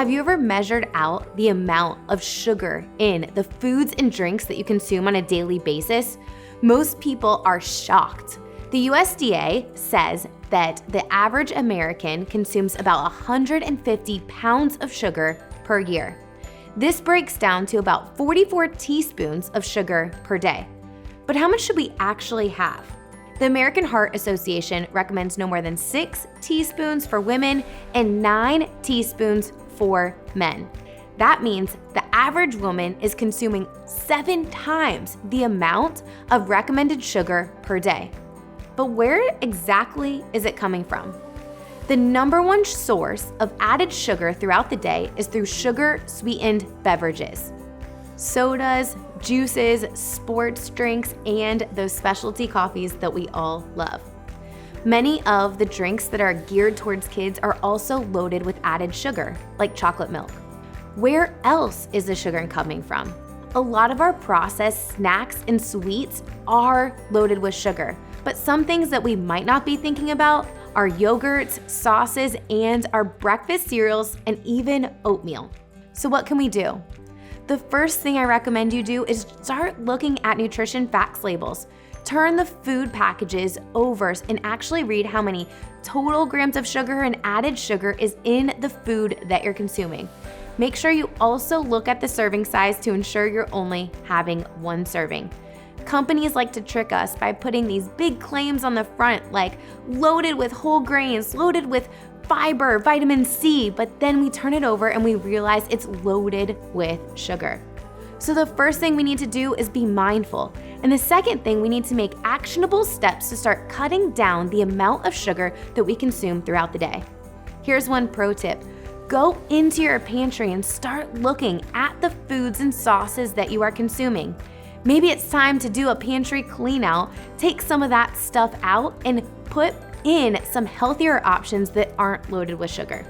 Have you ever measured out the amount of sugar in the foods and drinks that you consume on a daily basis? Most people are shocked. The USDA says that the average American consumes about 150 pounds of sugar per year. This breaks down to about 44 teaspoons of sugar per day. But how much should we actually have? The American Heart Association recommends no more than 6 teaspoons for women and 9 teaspoons for men. That means the average woman is consuming 7 times the amount of recommended sugar per day. But where exactly is it coming from? The number one source of added sugar throughout the day is through sugar-sweetened beverages. Sodas, juices, sports drinks, and those specialty coffees that we all love. Many of the drinks that are geared towards kids are also loaded with added sugar, like chocolate milk. Where else is the sugar coming from? A lot of our processed snacks and sweets are loaded with sugar, but some things that we might not be thinking about are yogurts, sauces, and our breakfast cereals, and even oatmeal. So what can we do? The first thing I recommend you do is start looking at nutrition facts labels. Turn the food packages over and actually read how many total grams of sugar and added sugar is in the food that you're consuming. Make sure you also look at the serving size to ensure you're only having one serving. Companies like to trick us by putting these big claims on the front like loaded with whole grains, loaded with fiber, vitamin C, but then we turn it over and we realize it's loaded with sugar. So the first thing we need to do is be mindful. And the second thing, we need to make actionable steps to start cutting down the amount of sugar that we consume throughout the day. Here's one pro tip. Go into your pantry and start looking at the foods and sauces that you are consuming. Maybe it's time to do a pantry clean out, take some of that stuff out and put in some healthier options that aren't loaded with sugar.